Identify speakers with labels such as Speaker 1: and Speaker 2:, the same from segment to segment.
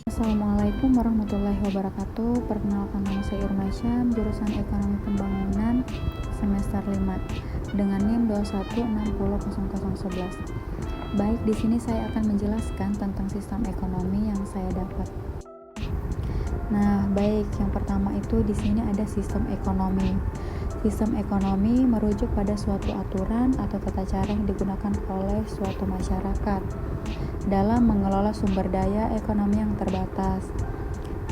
Speaker 1: Assalamualaikum warahmatullahi wabarakatuh. Perkenalkan, nama saya Irma Syam, jurusan Ekonomi Pembangunan semester 5 dengan NIM 2160011. Baik, di sini saya akan menjelaskan tentang sistem ekonomi yang saya dapat. Nah, baik, yang pertama itu di sini ada sistem ekonomi. Sistem ekonomi merujuk pada suatu aturan atau tata cara yang digunakan oleh suatu masyarakat dalam mengelola sumber daya ekonomi yang terbatas.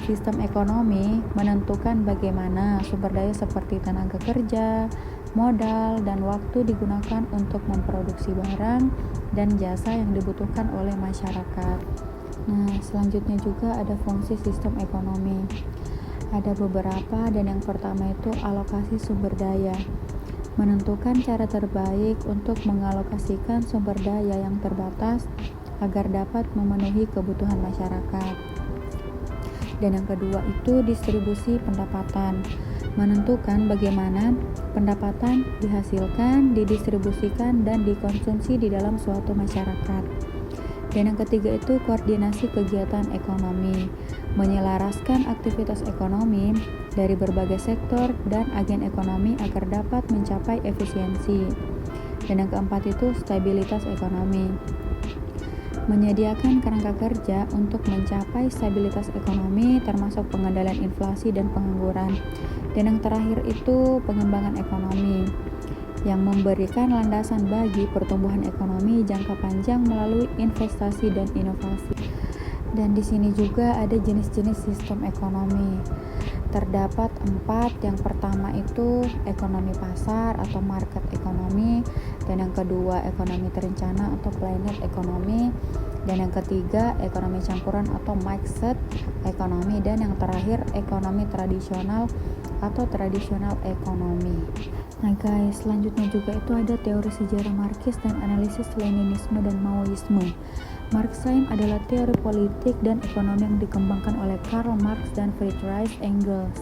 Speaker 1: Sistem ekonomi menentukan bagaimana sumber daya seperti tenaga kerja, modal, dan waktu digunakan untuk memproduksi barang dan jasa yang dibutuhkan oleh masyarakat. Nah, selanjutnya juga ada fungsi sistem ekonomi. Ada beberapa, dan yang pertama itu alokasi sumber daya. Menentukan cara terbaik untuk mengalokasikan sumber daya yang terbatas agar dapat memenuhi kebutuhan masyarakat. Dan yang kedua itu distribusi pendapatan. Menentukan bagaimana pendapatan dihasilkan, didistribusikan, dan dikonsumsi di dalam suatu masyarakat. Dan yang ketiga itu koordinasi kegiatan ekonomi, menyelaraskan aktivitas ekonomi dari berbagai sektor dan agen ekonomi agar dapat mencapai efisiensi. Dan yang keempat itu stabilitas ekonomi, menyediakan kerangka kerja untuk mencapai stabilitas ekonomi termasuk pengendalian inflasi dan pengangguran. Dan yang terakhir itu pengembangan ekonomi, yang memberikan landasan bagi pertumbuhan ekonomi jangka panjang melalui investasi dan inovasi. Dan di sini juga ada jenis-jenis sistem ekonomi. Terdapat 4. Yang pertama itu ekonomi pasar atau market ekonomi, dan yang kedua ekonomi terencana atau planned ekonomi, dan yang ketiga ekonomi campuran atau mixed ekonomi, dan yang terakhir ekonomi tradisional atau tradisional ekonomi. Nah guys, selanjutnya juga itu ada teori sejarah Marxis dan analisis Leninisme dan Maoisme. Marxisme adalah teori politik dan ekonomi yang dikembangkan oleh Karl Marx dan Friedrich Engels.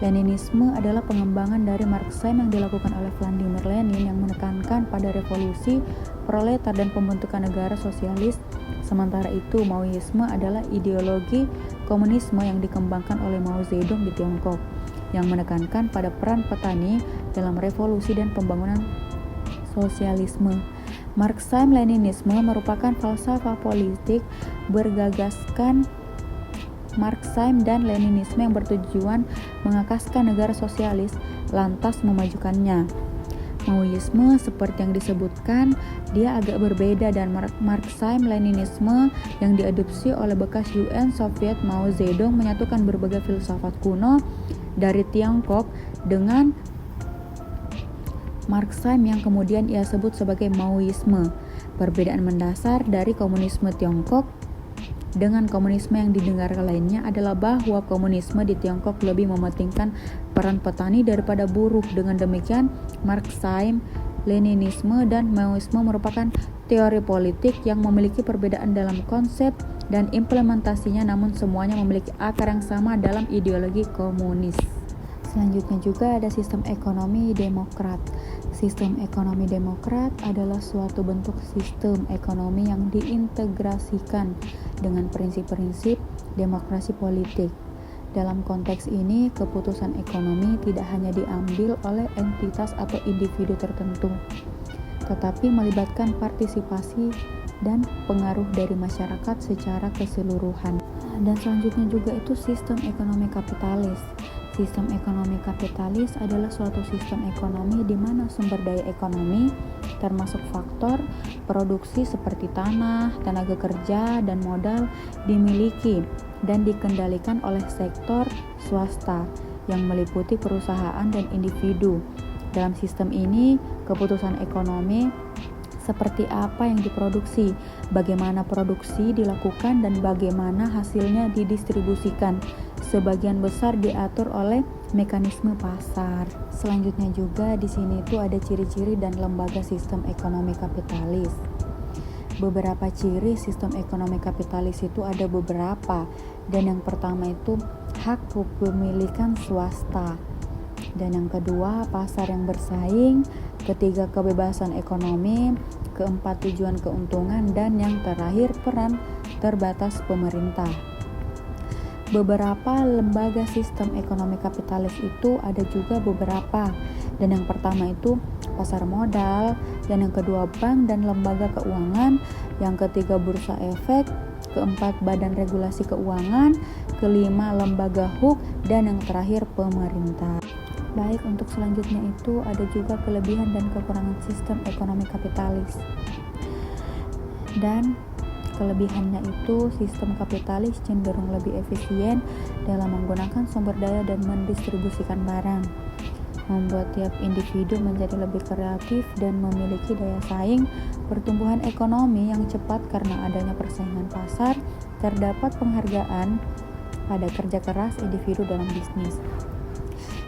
Speaker 1: Leninisme adalah pengembangan dari Marxisme yang dilakukan oleh Vladimir Lenin yang menekankan pada revolusi proletar dan pembentukan negara sosialis. Sementara itu, Maoisme adalah ideologi komunisme yang dikembangkan oleh Mao Zedong di Tiongkok, yang menekankan pada peran petani dalam revolusi dan pembangunan sosialisme. Marxisme-Leninisme merupakan falsafah politik bergagaskan Marxisme dan Leninisme yang bertujuan mengakaskan negara sosialis lantas memajukannya. Maoisme seperti yang disebutkan, dia agak berbeda, dan Marxisme-Leninisme yang diadopsi oleh bekas UN Soviet Mao Zedong menyatukan berbagai filsafat kuno dari Tiongkok dengan Marxisme yang kemudian ia sebut sebagai Maoisme. Perbedaan mendasar dari komunisme Tiongkok dengan komunisme yang didengar lainnya adalah bahwa komunisme di Tiongkok lebih mementingkan peran petani daripada buruh. Dengan demikian, Marxisme, Leninisme, dan Maoisme merupakan teori politik yang memiliki perbedaan dalam konsep dan implementasinya, namun semuanya memiliki akar yang sama dalam ideologi komunis. Selanjutnya juga ada sistem ekonomi demokrat. Sistem ekonomi demokrat adalah suatu bentuk sistem ekonomi yang diintegrasikan dengan prinsip-prinsip demokrasi politik. Dalam konteks ini, keputusan ekonomi tidak hanya diambil oleh entitas atau individu tertentu, tetapi melibatkan partisipasi dan pengaruh dari masyarakat secara keseluruhan. Dan selanjutnya juga itu sistem ekonomi kapitalis. Sistem ekonomi kapitalis adalah suatu sistem ekonomi di mana sumber daya ekonomi, termasuk faktor produksi seperti tanah, tenaga kerja, dan modal, dimiliki dan dikendalikan oleh sektor swasta yang meliputi perusahaan dan individu. Dalam sistem ini, keputusan ekonomi seperti apa yang diproduksi, bagaimana produksi dilakukan, dan bagaimana hasilnya didistribusikan, sebagian besar diatur oleh mekanisme pasar. Selanjutnya juga di sini itu ada ciri-ciri dan lembaga sistem ekonomi kapitalis. Beberapa ciri sistem ekonomi kapitalis itu ada beberapa, dan yang pertama itu hak kepemilikan swasta. Dan yang kedua, pasar yang bersaing. Ketiga, kebebasan ekonomi. Keempat, tujuan keuntungan. Dan yang terakhir, peran terbatas pemerintah. Beberapa lembaga sistem ekonomi kapitalis itu ada juga beberapa. Dan yang pertama itu pasar modal, dan yang kedua bank dan lembaga keuangan, yang ketiga bursa efek, keempat badan regulasi keuangan, kelima lembaga HUK, dan yang terakhir pemerintah. Baik, untuk selanjutnya itu ada juga kelebihan dan kekurangan sistem ekonomi kapitalis. Dan kelebihannya itu sistem kapitalis cenderung lebih efisien dalam menggunakan sumber daya dan mendistribusikan barang, membuat tiap individu menjadi lebih kreatif dan memiliki daya saing, pertumbuhan ekonomi yang cepat karena adanya persaingan pasar, terdapat penghargaan pada kerja keras individu dalam bisnis.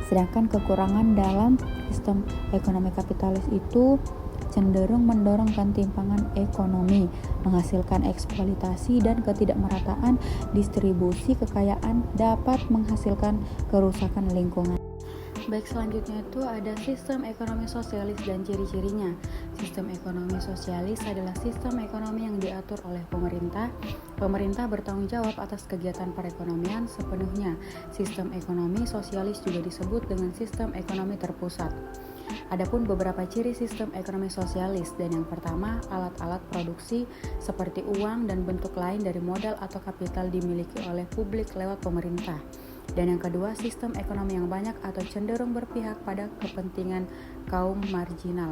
Speaker 1: Sedangkan kekurangan dalam sistem ekonomi kapitalis itu cenderung mendorong ketimpangan ekonomi, menghasilkan eksploitasi dan ketidakmerataan distribusi kekayaan, dapat menghasilkan kerusakan lingkungan. Baik, selanjutnya itu ada sistem ekonomi sosialis dan ciri-cirinya. Sistem ekonomi sosialis adalah sistem ekonomi yang diatur oleh pemerintah. Pemerintah bertanggung jawab atas kegiatan perekonomian sepenuhnya. Sistem ekonomi sosialis juga disebut dengan sistem ekonomi terpusat. Adapun beberapa ciri sistem ekonomi sosialis, dan yang pertama, alat-alat produksi seperti uang dan bentuk lain dari modal atau kapital dimiliki oleh publik lewat pemerintah. Dan yang kedua, sistem ekonomi yang banyak atau cenderung berpihak pada kepentingan kaum marginal.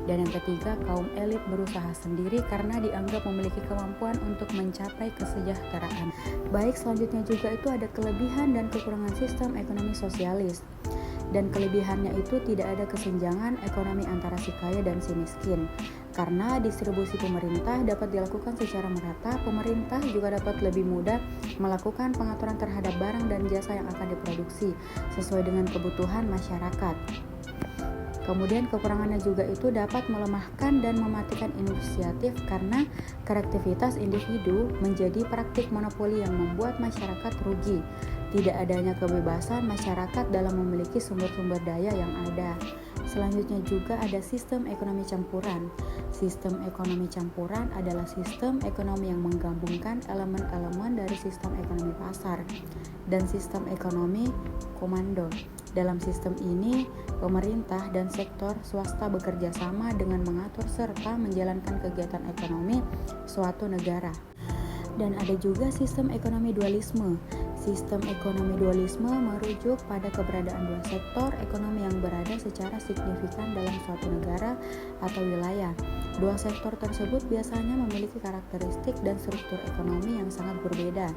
Speaker 1: Dan yang ketiga, kaum elit berusaha sendiri karena dianggap memiliki kemampuan untuk mencapai kesejahteraan. Baik, selanjutnya juga itu ada kelebihan dan kekurangan sistem ekonomi sosialis. Dan kelebihannya itu tidak ada kesenjangan ekonomi antara si kaya dan si miskin. Karena distribusi pemerintah dapat dilakukan secara merata, pemerintah juga dapat lebih mudah melakukan pengaturan terhadap barang dan jasa yang akan diproduksi sesuai dengan kebutuhan masyarakat. Kemudian kekurangannya juga itu dapat melemahkan dan mematikan inisiatif karena kreativitas individu menjadi praktik monopoli yang membuat masyarakat rugi. Tidak adanya kebebasan masyarakat dalam memiliki sumber-sumber daya yang ada. Selanjutnya juga ada sistem ekonomi campuran. Sistem ekonomi campuran adalah sistem ekonomi yang menggabungkan elemen-elemen dari sistem ekonomi pasar dan sistem ekonomi komando. Dalam sistem ini, pemerintah dan sektor swasta bekerja sama dengan mengatur serta menjalankan kegiatan ekonomi suatu negara. Dan ada juga sistem ekonomi dualisme. Sistem ekonomi dualisme merujuk pada keberadaan dua sektor ekonomi yang berada secara signifikan dalam suatu negara atau wilayah. Dua sektor tersebut biasanya memiliki karakteristik dan struktur ekonomi yang sangat berbeda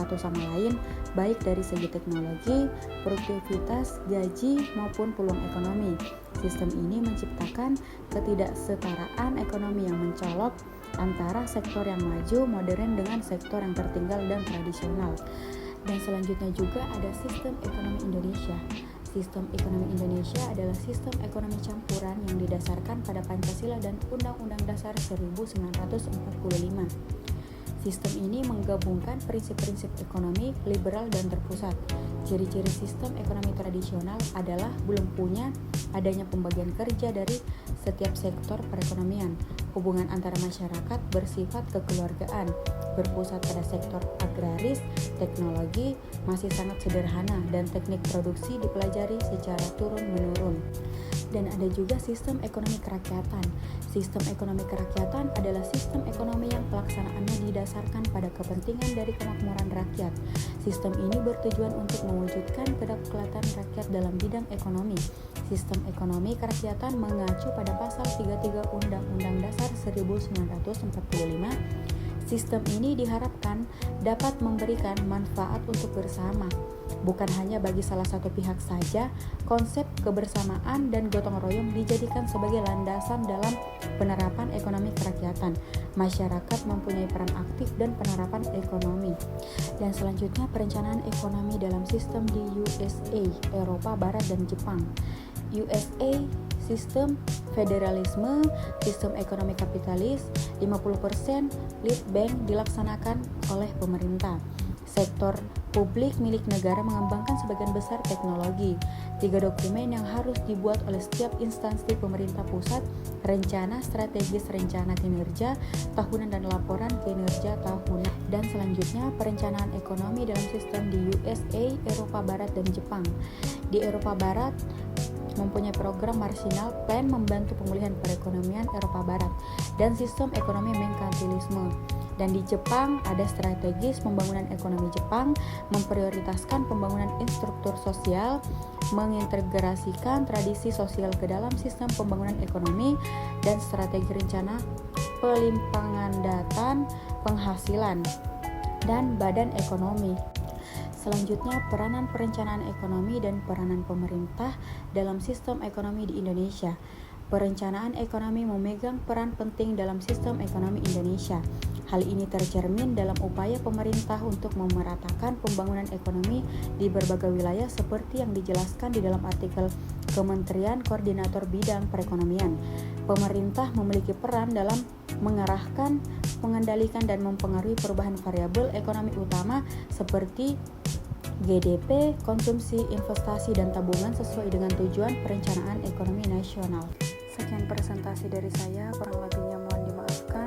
Speaker 1: satu sama lain, baik dari segi teknologi, produktivitas, gaji, maupun peluang ekonomi. Sistem ini menciptakan ketidaksetaraan ekonomi yang mencolok antara sektor yang maju, modern dengan sektor yang tertinggal dan tradisional. Dan selanjutnya juga ada sistem ekonomi Indonesia. Sistem ekonomi Indonesia adalah sistem ekonomi campuran yang didasarkan pada Pancasila dan Undang-Undang Dasar 1945. Sistem ini menggabungkan prinsip-prinsip ekonomi liberal dan terpusat. Ciri-ciri sistem ekonomi tradisional adalah belum punya adanya pembagian kerja dari setiap sektor perekonomian. Hubungan antara masyarakat bersifat kekeluargaan, berpusat pada sektor agraris, teknologi masih sangat sederhana, dan teknik produksi dipelajari secara turun-menurun. Dan ada juga sistem ekonomi kerakyatan. Sistem ekonomi kerakyatan adalah sistem ekonomi yang pelaksanaannya didasarkan pada kepentingan dari kemakmuran rakyat. Sistem ini bertujuan untuk mewujudkan kedaulatan rakyat dalam bidang ekonomi. Sistem ekonomi kerakyatan mengacu pada pasal 33 Undang-Undang Dasar 1945. Sistem ini diharapkan dapat memberikan manfaat untuk bersama, bukan hanya bagi salah satu pihak saja. Konsep kebersamaan dan gotong royong dijadikan sebagai landasan dalam penerapan ekonomi kerakyatan. Masyarakat mempunyai peran aktif dan penerapan ekonomi. Dan selanjutnya perencanaan ekonomi dalam sistem di USA, Eropa Barat dan Jepang. USA sistem federalisme, sistem ekonomi kapitalis, 50% lead bank dilaksanakan oleh pemerintah. Sektor publik milik negara mengembangkan sebagian besar teknologi. 3 dokumen yang harus dibuat oleh setiap instansi pemerintah pusat: rencana strategis rencana kinerja tahunan dan laporan kinerja tahunan. Dan selanjutnya, perencanaan ekonomi dalam sistem di USA, Eropa Barat, dan Jepang. Di Eropa Barat mempunyai program Marshall Plan membantu pemulihan perekonomian Eropa Barat dan sistem ekonomi merkantilisme. Dan di Jepang ada strategis pembangunan ekonomi Jepang, memprioritaskan pembangunan infrastruktur sosial, mengintegrasikan tradisi sosial ke dalam sistem pembangunan ekonomi, dan strategi rencana pelimpangan data penghasilan dan badan ekonomi. Selanjutnya, peranan perencanaan ekonomi dan peranan pemerintah dalam sistem ekonomi di Indonesia. Perencanaan ekonomi memegang peran penting dalam sistem ekonomi Indonesia. Hal ini tercermin dalam upaya pemerintah untuk memeratakan pembangunan ekonomi di berbagai wilayah seperti yang dijelaskan di dalam artikel Kementerian Koordinator Bidang Perekonomian. Pemerintah memiliki peran dalam mengarahkan, mengendalikan, dan mempengaruhi perubahan variabel ekonomi utama seperti GDP, konsumsi, investasi, dan tabungan sesuai dengan tujuan perencanaan ekonomi nasional. Sekian presentasi dari saya, kurang lebihnya mohon dimaafkan.